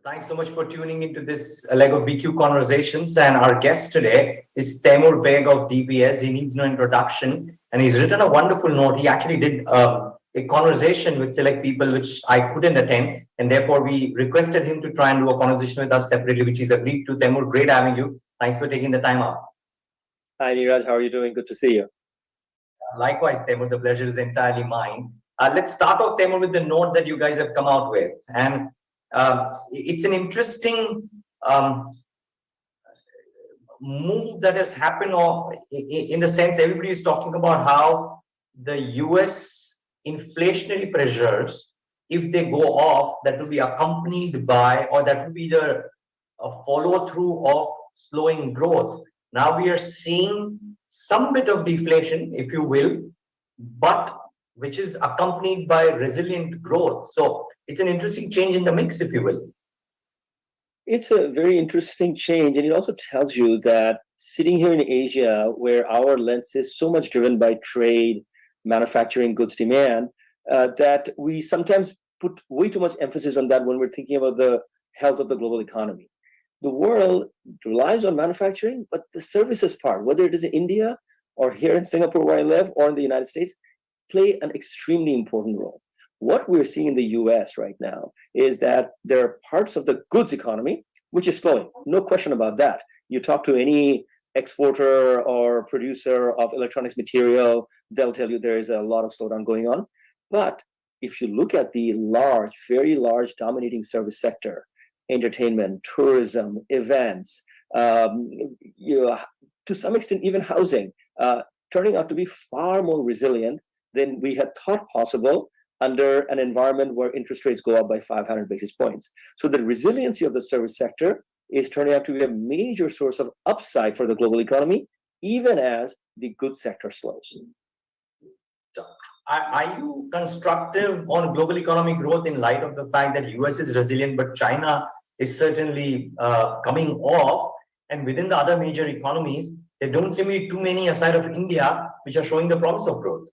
Thanks so much for tuning into this leg of BQ Conversations. And our guest today is Taimur Baig of DBS. He needs no introduction. And he's written a wonderful note. He actually did a conversation with select people, which I couldn't attend. And therefore, we requested him to try and do a conversation with us separately, which he's agreed to. Taimur, great having you. Thanks for taking the time out. Hi, Neeraj. How are you doing? Good to see you. Likewise, Taimur, the pleasure is entirely mine. Let's start off, Taimur, with the note that you guys have come out with. And it's an interesting move that has happened, or in the sense everybody is talking about how the US inflationary pressures, if they go off, that will be accompanied by, or that will be the follow through of slowing growth. Now we are seeing some bit of deflation, if you will, but which is accompanied by resilient growth. So it's an interesting change in the mix, if you will. It's a very interesting change, and it also tells you that sitting here in Asia, where our lens is so much driven by trade, manufacturing, goods demand, that we sometimes put way too much emphasis on that when we're thinking about the health of the global economy. The world relies on manufacturing, but the services part, whether it is in India or here in Singapore where I live or in the United States, play an extremely important role. What we're seeing in the US right now is that there are parts of the goods economy which is slowing. No question about that. You talk to any exporter or producer of electronics material, they'll tell you there is a lot of slowdown going on. But if you look at the large, very large dominating service sector, entertainment, tourism, events, to some extent, even housing, turning out to be far more resilient than we had thought possible under an environment where interest rates go up by 500 basis points. So the resiliency of the service sector is turning out to be a major source of upside for the global economy, even as the goods sector slows. Are you constructive on global economic growth in light of the fact that US is resilient, but China is certainly coming off? And within the other major economies, there don't seem to be too many aside of India, which are showing the promise of growth.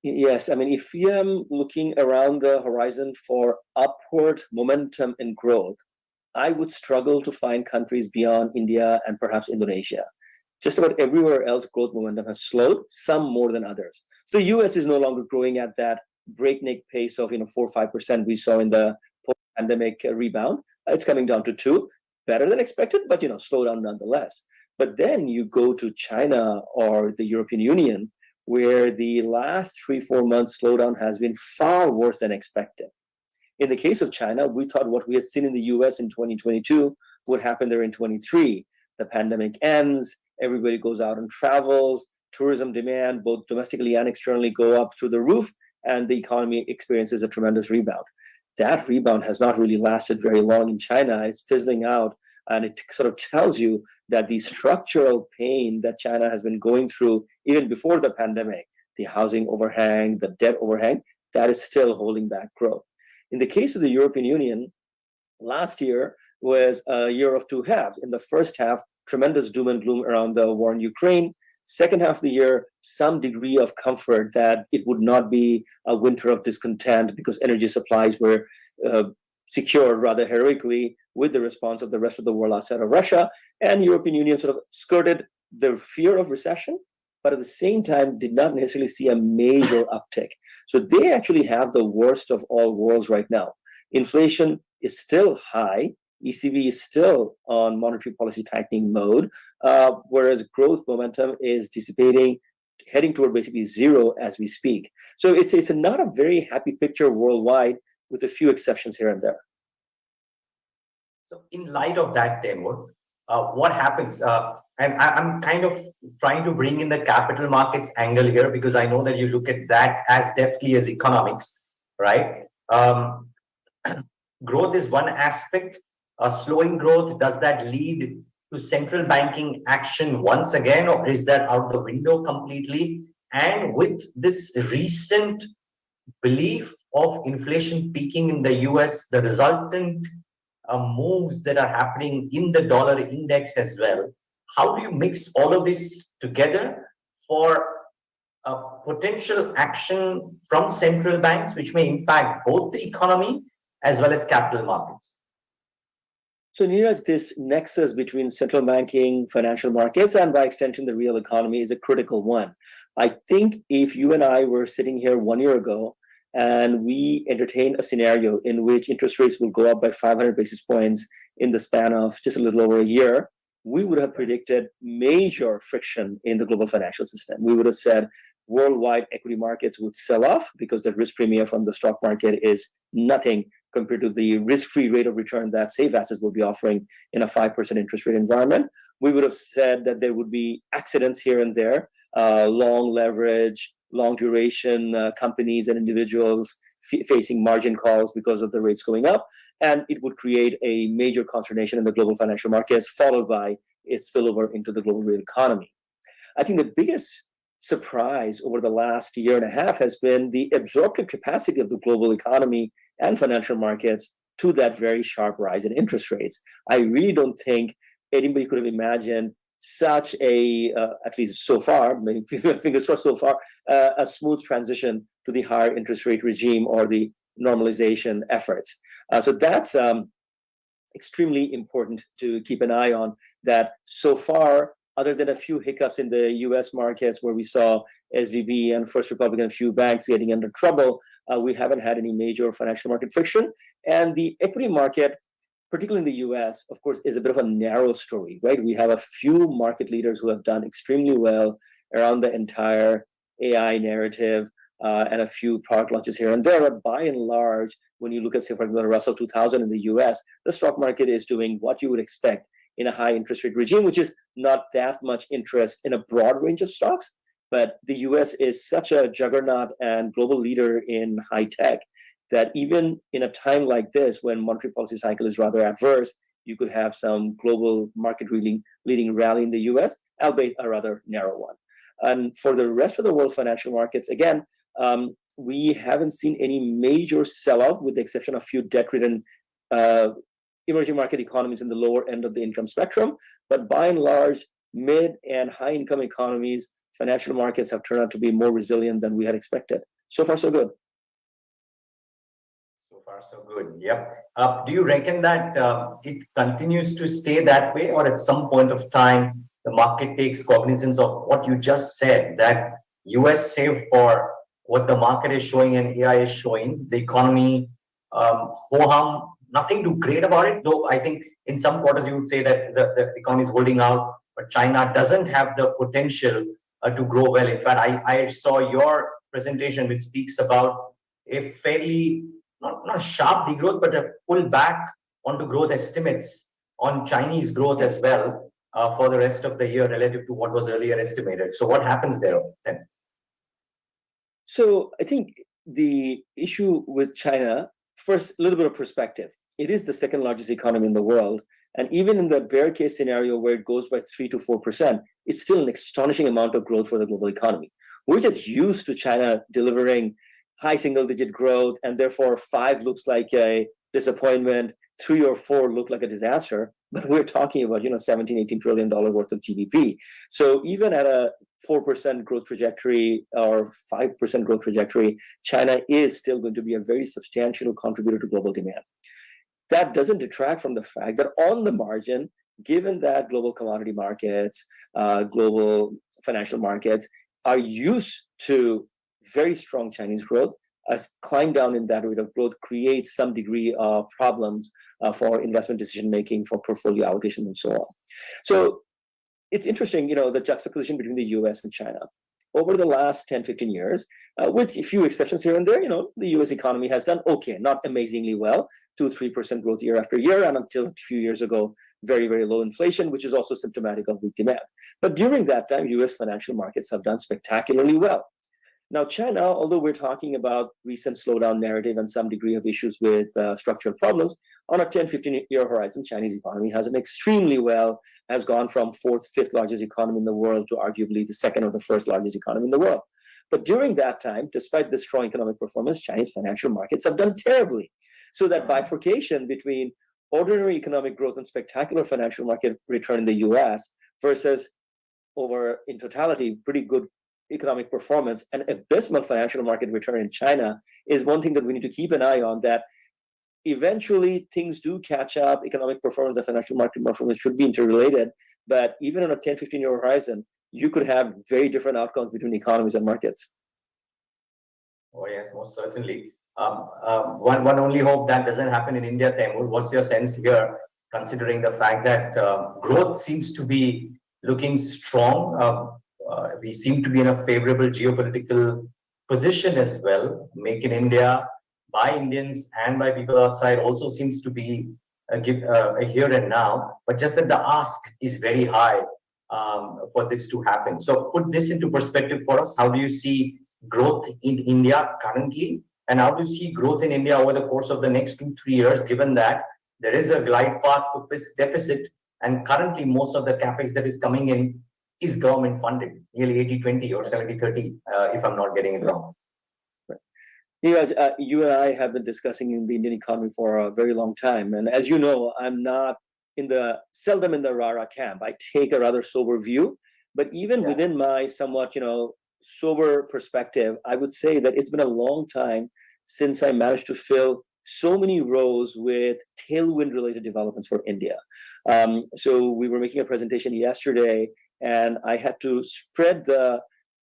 Yes, I mean, if we are looking around the horizon for upward momentum and growth, I would struggle to find countries beyond India and perhaps Indonesia. Just about everywhere else, growth momentum has slowed, some more than others. So the US is no longer growing at that breakneck pace of 4 or 5% we saw in the post-pandemic rebound. It's coming down to 2, better than expected, but slow down nonetheless. But then you go to China or the European Union, where the last 3-4 months slowdown has been far worse than expected. In the case of China, we thought what we had seen in the US in 2022 would happen there in 23. The pandemic ends, everybody goes out and travels, tourism demand, both domestically and externally, go up through the roof, and the economy experiences a tremendous rebound. That rebound has not really lasted very long in China. It's fizzling out. And it sort of tells you that the structural pain that China has been going through even before the pandemic, the housing overhang, the debt overhang, that is still holding back growth. In the case of the European Union, last year was a year of two halves. In the first half, tremendous doom and gloom around the war in Ukraine. Second half of the year, some degree of comfort that it would not be a winter of discontent because energy supplies were secured rather heroically with the response of the rest of the world outside of Russia. And European Union sort of skirted the fear of recession, but at the same time did not necessarily see a major uptick. So they actually have the worst of all worlds right now. Inflation is still high. ECB is still on monetary policy tightening mode, whereas growth momentum is dissipating, heading toward basically zero as we speak. So it's not a very happy picture worldwide, with a few exceptions here and there. So in light of that, Taimur, what happens? And I'm kind of trying to bring in the capital markets angle here because I know that you look at that as deftly as economics, right? Growth is one aspect. Slowing growth, does that lead to central banking action once again, or is that out the window completely? And with this recent belief of inflation peaking in the US, the resultant moves that are happening in the dollar index as well, how do you mix all of this together for potential action from central banks, which may impact both the economy as well as capital markets? So, Neeraj, this nexus between central banking, financial markets, and by extension, the real economy is a critical one. I think if you and I were sitting here 1 year ago and we entertained a scenario in which interest rates will go up by 500 basis points in the span of just a little over a year, we would have predicted major friction in the global financial system. We would have said worldwide equity markets would sell off because the risk premium from the stock market is nothing compared to the risk-free rate of return that safe assets will be offering in a 5% interest rate environment. We would have said that there would be accidents here and there, long leverage, long duration companies and individuals facing margin calls because of the rates going up. And it would create a major consternation in the global financial markets, followed by its spillover into the global real economy. I think the biggest surprise over the last year and a half has been the absorptive capacity of the global economy and financial markets to that very sharp rise in interest rates. I really don't think anybody could have imagined such a, at least so far, maybe fingers crossed so far, a smooth transition to the higher interest rate regime or the normalization efforts. So that's extremely important to keep an eye on, that so far, other than a few hiccups in the US markets where we saw SVB and First Republic and a few banks getting under trouble, we haven't had any major financial market friction. And the equity market, particularly in the US, of course, is a bit of a narrow story, right? We have a few market leaders who have done extremely well around the entire AI narrative, and a few product launches here and there. But by and large, when you look at, say, for example, the Russell 2000 in the US, the stock market is doing what you would expect in a high interest rate regime, which is not that much interest in a broad range of stocks. But the US is such a juggernaut and global leader in high tech that even in a time like this, when monetary policy cycle is rather adverse, you could have some global market leading rally in the US, albeit a rather narrow one. And for the rest of the world's financial markets, again, we haven't seen any major sell-off, with the exception of a few debt-ridden emerging market economies in the lower end of the income spectrum. But by and large, mid and high-income economies, financial markets have turned out to be more resilient than we had expected. So far, so good. So far, so good. Yep. Do you reckon that it continues to stay that way, or at some point of time, the market takes cognizance of what you just said, that US, save for what the market is showing and AI is showing, the economy, ho-hum, nothing too great about it, though I think in some quarters you would say that the economy is holding out, but China doesn't have the potential to grow well. In fact, I saw your presentation which speaks about a fairly, not sharp degrowth, but a pull back onto growth estimates on Chinese growth as well for the rest of the year relative to what was earlier estimated. So what happens there then? So I think the issue with China, first, a little bit of perspective. It is the second largest economy in the world. And even in the bear case scenario where it goes by 3 to 4%, it's still an astonishing amount of growth for the global economy. We're just used to China delivering high single-digit growth, and therefore 5 looks like a disappointment, 3 or 4 look like a disaster. But we're talking about, $17-18 trillion worth of GDP. So even at a 4% growth trajectory or 5% growth trajectory, China is still going to be a very substantial contributor to global demand. That doesn't detract from the fact that on the margin, given that global commodity markets, global financial markets are used to very strong Chinese growth, a climb down in that rate of growth creates some degree of problems for investment decision making, for portfolio allocations, and so on. So it's interesting, the juxtaposition between the US and China. Over the last 10, 15 years, with a few exceptions here and there, the US economy has done okay, not amazingly well, 2-3% growth year after year, and until a few years ago, very, very low inflation, which is also symptomatic of weak demand. But during that time, US financial markets have done spectacularly well. Now, China, although we're talking about recent slowdown narrative and some degree of issues with structural problems, on a 10, 15-year horizon, Chinese economy has done extremely well, has gone from 4th, 5th largest economy in the world to arguably the 2nd or the 1st largest economy in the world. But during that time, despite the strong economic performance, Chinese financial markets have done terribly. So that bifurcation between ordinary economic growth and spectacular financial market return in the US versus, over in totality, pretty good economic performance and abysmal financial market return in China is one thing that we need to keep an eye on, that eventually things do catch up. Economic performance and financial market performance should be interrelated. But even on a 10, 15-year horizon, you could have very different outcomes between economies and markets. Oh, yes, most certainly. One only hope that doesn't happen in India, Taimur. What's your sense here, considering the fact that growth seems to be looking strong? We seem to be in a favorable geopolitical position as well. Make in India by Indians and by people outside also seems to be a here and now, but just that the ask is very high for this to happen. So put this into perspective for us. How do you see growth in India currently? And how do you see growth in India over the course of the next 2-3 years, given that there is a glide path to fiscal deficit, and currently most of the capex that is coming in is government funded, nearly 80-20 or 70-30, if I'm not getting it wrong. You and I have been discussing in the Indian economy for a very long time. And as you know, I'm not seldom in the rah-rah camp. I take a rather sober view. But even within my somewhat, sober perspective, I would say that it's been a long time since I managed to fill so many rows with tailwind-related developments for India. So we were making a presentation yesterday, and I had to spread the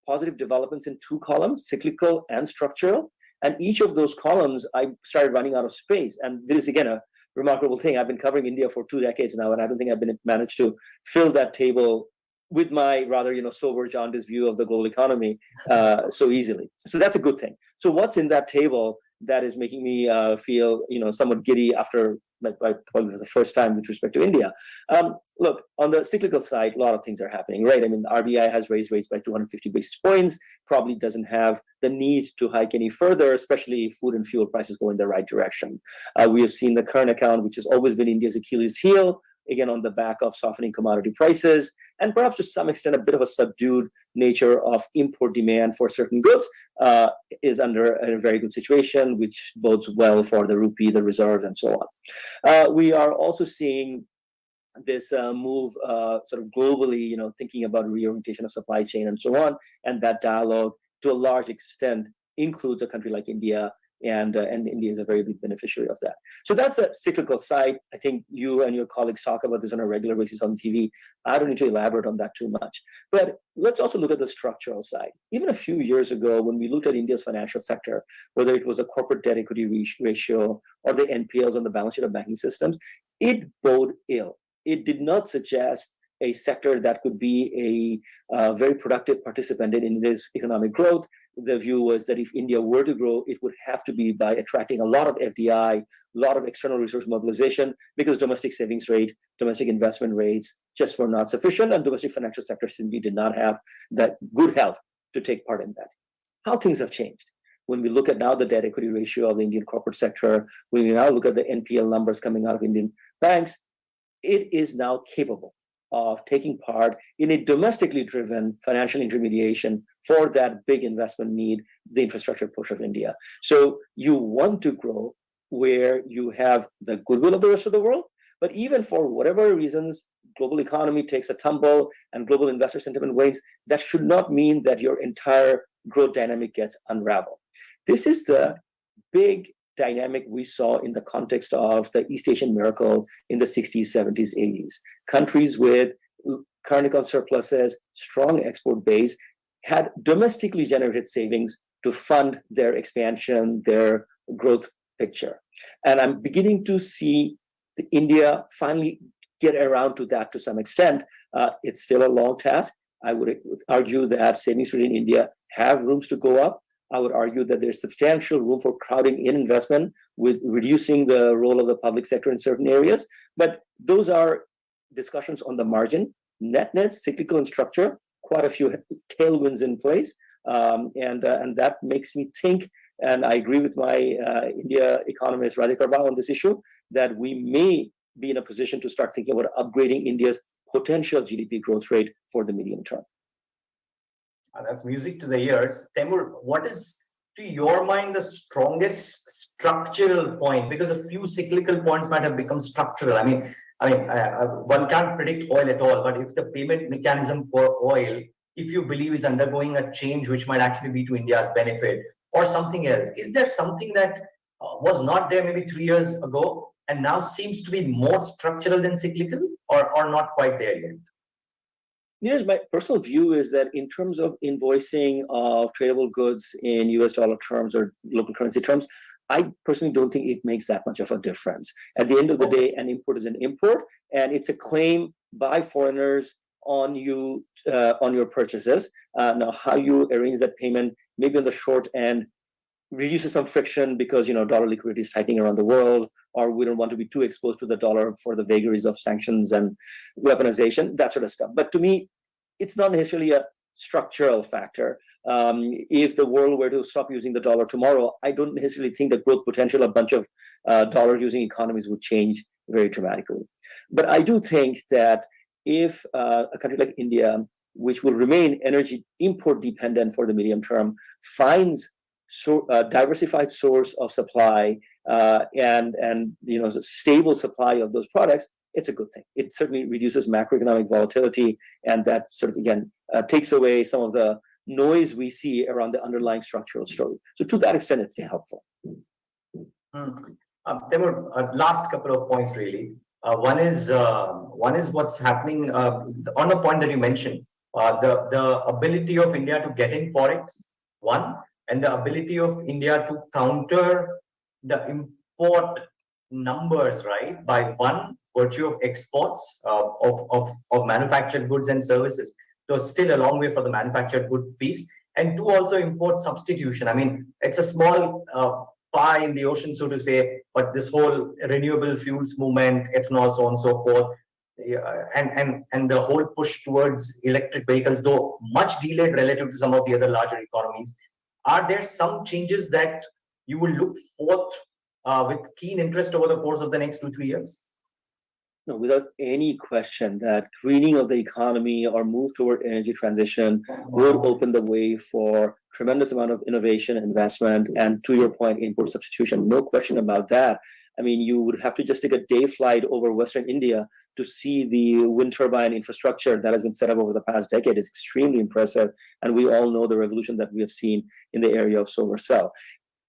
positive developments in 2 columns, cyclical and structural. And each of those columns, I started running out of space. And this is, again, a remarkable thing. I've been covering India for 2 decades now, and I don't think I've managed to fill that table with my rather, sober, jaundiced view of the global economy so easily. So that's a good thing. So what's in that table that is making me feel, somewhat giddy after probably the first time with respect to India? Look, on the cyclical side, a lot of things are happening, right? I mean, the RBI has raised rates by 250 basis points, probably doesn't have the need to hike any further, especially if food and fuel prices go in the right direction. We have seen the current account, which has always been India's Achilles heel, again, on the back of softening commodity prices, and perhaps to some extent, a bit of a subdued nature of import demand for certain goods is under a very good situation, which bodes well for the rupee, the reserves, and so on. We are also seeing this move sort of globally, thinking about reorientation of supply chain and so on, and that dialogue to a large extent includes a country like India, and India is a very big beneficiary of that. So that's the cyclical side. I think you and your colleagues talk about this on a regular basis on TV. I don't need to elaborate on that too much. But let's also look at the structural side. Even a few years ago, when we looked at India's financial sector, whether it was a corporate debt equity ratio or the NPLs on the balance sheet of banking systems, it bode ill. It did not suggest a sector that could be a very productive participant in India's economic growth. The view was that if India were to grow, it would have to be by attracting a lot of FDI, a lot of external resource mobilization, because domestic savings rates, domestic investment rates just were not sufficient, and domestic financial sector simply did not have that good health to take part in that. How things have changed. When we look at now the debt equity ratio of the Indian corporate sector, when we now look at the NPL numbers coming out of Indian banks, it is now capable of taking part in a domestically driven financial intermediation for that big investment need, the infrastructure push of India. So you want to grow where you have the goodwill of the rest of the world, but even for whatever reasons, global economy takes a tumble and global investor sentiment wanes, that should not mean that your entire growth dynamic gets unraveled. This is the big dynamic we saw in the context of the East Asian miracle in the 60s, 70s, 80s. Countries with current account surpluses, strong export base, had domestically generated savings to fund their expansion, their growth picture. And I'm beginning to see India finally get around to that to some extent. It's still a long task. I would argue that savings rate in India have rooms to go up. I would argue that there's substantial room for crowding in investment with reducing the role of the public sector in certain areas. But those are discussions on the margin. Net, cyclical in structure, quite a few tailwinds in place. And that makes me think, and I agree with my India economist Radhika Rao on this issue, that we may be in a position to start thinking about upgrading India's potential GDP growth rate for the medium term. That's music to the ears. Taimur, what is, to your mind, the strongest structural point? Because a few cyclical points might have become structural. I mean, one can't predict oil at all, but if the payment mechanism for oil, if you believe is undergoing a change which might actually be to India's benefit or something else, is there something that was not there maybe 3 years ago, and now seems to be more structural than cyclical, or not quite there yet? Here's my personal view is that in terms of invoicing of tradable goods in US dollar terms or local currency terms, I personally don't think it makes that much of a difference. At the end of the day, an import is an import, and it's a claim by foreigners on you on your purchases. Now, how you arrange that payment, maybe on the short end, reduces some friction because dollar liquidity is tightening around the world, or we don't want to be too exposed to the dollar for the vagaries of sanctions and weaponization, that sort of stuff. But to me, it's not necessarily a structural factor. If the world were to stop using the dollar tomorrow, I don't necessarily think the growth potential of a bunch of dollar-using economies would change very dramatically. But I do think that if a country like India, which will remain energy import dependent for the medium term, finds diversified source of supply and stable supply of those products, it's a good thing. It certainly reduces macroeconomic volatility, and that sort of again takes away some of the noise we see around the underlying structural story. So to that extent, it's helpful. There were last couple of points really. One is what's happening on the point that you mentioned, the ability of India to get in forex, one, and the ability of India to counter the import numbers, right, by one virtue of exports of manufactured goods and services. So still a long way for the manufactured good piece, and two, also import substitution. I mean, it's a small pie in the ocean, so to say, but this whole renewable fuels movement, ethanol, so on and so forth, and the whole push towards electric vehicles, though much delayed relative to some of the other larger economies. Are there some changes that you will look forth with keen interest over the course of the next 2-3 years? No, without any question, that greening of the economy or move toward energy transition would open the way for tremendous amount of innovation, investment, and to your point, import substitution. No question about that. I mean, you would have to just take a day flight over Western India to see the wind turbine infrastructure that has been set up over the past decade. It's extremely impressive. And we all know the revolution that we have seen in the area of solar cell.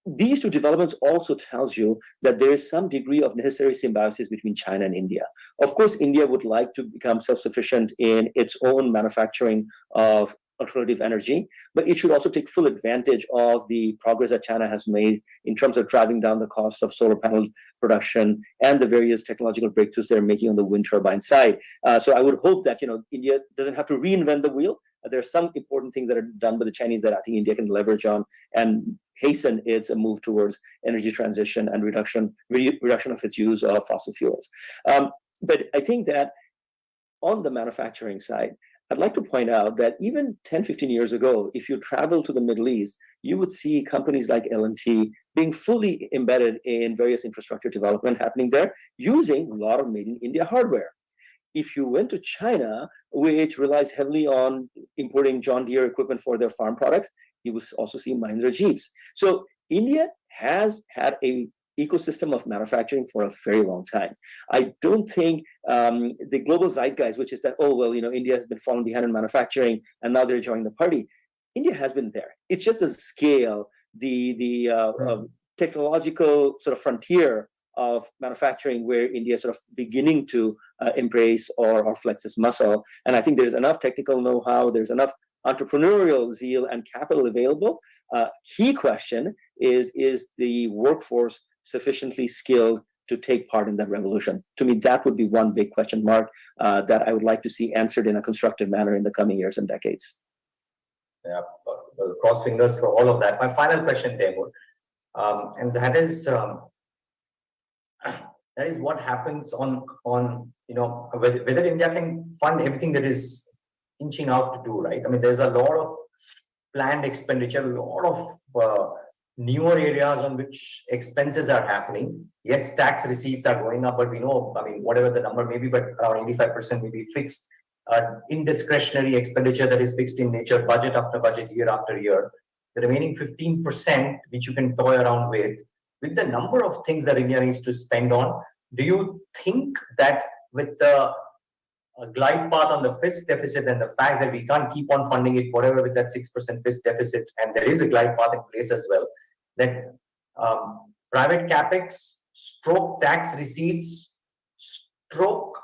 These two developments also tells you that there is some degree of necessary symbiosis between China and India. Of course, India would like to become self-sufficient in its own manufacturing of alternative energy, but it should also take full advantage of the progress that China has made in terms of driving down the cost of solar panel production and the various technological breakthroughs they're making on the wind turbine side. So I would hope that India doesn't have to reinvent the wheel. There are some important things that are done by the Chinese that I think India can leverage on and hasten its move towards energy transition and reduction of its use of fossil fuels. But I think that on the manufacturing side, I'd like to point out that even 10, 15 years ago, if you travel to the Middle East, you would see companies like L&T being fully embedded in various infrastructure development happening there, using a lot of made in India hardware. If you went to China, which relies heavily on importing John Deere equipment for their farm products, you will also see Mahindra Jeeps. So India has had a ecosystem of manufacturing for a very long time. I don't think the global zeitgeist, which is that, India has been falling behind in manufacturing and now they're joining the party. India has been there. It's just the scale, the technological sort of frontier of manufacturing where India is sort of beginning to embrace or flex its muscle. And I think there's enough technical know-how, there's enough entrepreneurial zeal and capital available. Key question is the workforce sufficiently skilled to take part in that revolution? To me, that would be one big question mark that I would like to see answered in a constructive manner in the coming years and decades. Yeah, well, cross fingers for all of that. My final question, Taimur, and that is what happens on whether India can fund everything that is inching out to do, right? I mean, there's a lot of planned expenditure, a lot of newer areas on which expenses are happening. Yes, tax receipts are going up, but we know, I mean, whatever the number may be, but around 85% may be fixed. Indiscretionary expenditure that is fixed in nature, budget after budget, year after year. The remaining 15%, which you can toy around with the number of things that India needs to spend on, do you think that with the glide path on the fiscal deficit and the fact that we can't keep on funding it forever with that 6% fiscal deficit, and there is a glide path in place as well, that private capex, stroke tax receipts, stroke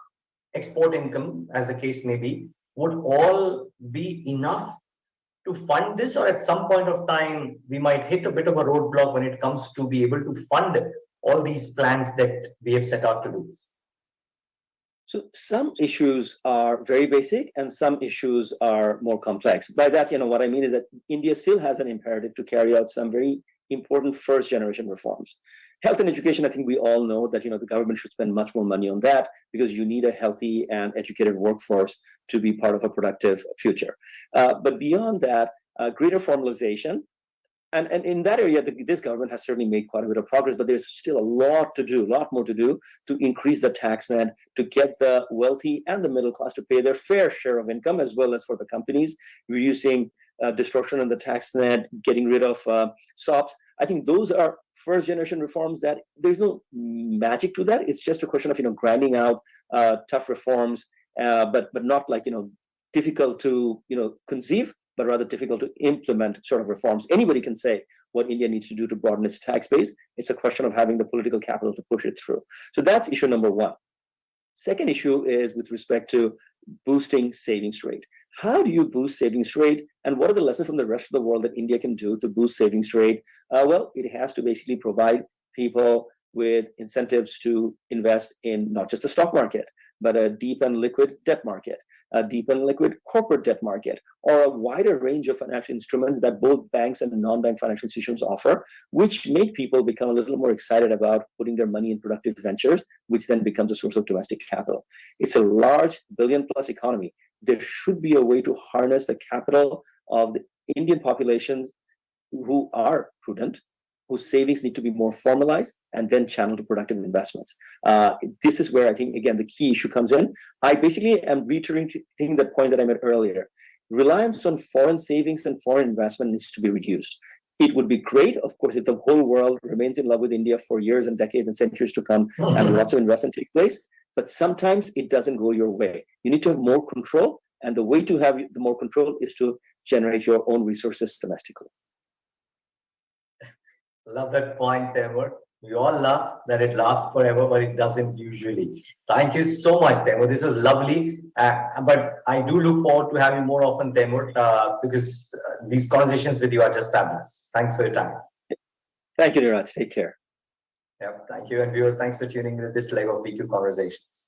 export income, as the case may be, would all be enough to fund this, or at some point of time we might hit a bit of a roadblock when it comes to be able to fund all these plans that we have set out to do? So some issues are very basic and some issues are more complex. By that, what I mean is that India still has an imperative to carry out some very important first generation reforms. Health and education, I think we all know that the government should spend much more money on that, because you need a healthy and educated workforce to be part of a productive future. But beyond that, greater formalization. And in that area, this government has certainly made quite a bit of progress, but there's still a lot more to do to increase the tax net, to get the wealthy and the middle class to pay their fair share of income, as well as for the companies, reducing distortion in the tax net, getting rid of SOPs. I think those are first generation reforms that there's no magic to that. It's just a question of grinding out tough reforms, but not like difficult to conceive, but rather difficult to implement sort of reforms. Anybody can say what India needs to do to broaden its tax base. It's a question of having the political capital to push it through. So that's issue number one. Second issue is with respect to boosting savings rate. How do you boost savings rate? And what are the lessons from the rest of the world that India can do to boost savings rate? Well, it has to basically provide people with incentives to invest in not just the stock market, but a deep and liquid debt market, a deep and liquid corporate debt market, or a wider range of financial instruments that both banks and non-bank financial institutions offer, which make people become a little more excited about putting their money in productive ventures, which then becomes a source of domestic capital. It's a large billion-plus economy. There should be a way to harness the capital of the Indian populations who are prudent, whose savings need to be more formalized and then channeled to productive investments. This is where I think, again, the key issue comes in. I basically am reiterating the point that I made earlier. Reliance on foreign savings and foreign investment needs to be reduced. It would be great, of course, if the whole world remains in love with India for years and decades and centuries to come, and lots of investment take place. But sometimes it doesn't go your way. You need to have more control, and the way to have the more control is to generate your own resources domestically. Love that point, Taimur. We all love that it lasts forever, but it doesn't usually. Thank you so much, Taimur. This was lovely. But I do look forward to having more often, Taimur, because these conversations with you are just fabulous. Thanks for your time. Thank you, Niraj. Take care. Yep. Thank you. And viewers, thanks for tuning in to this leg of PQ Conversations.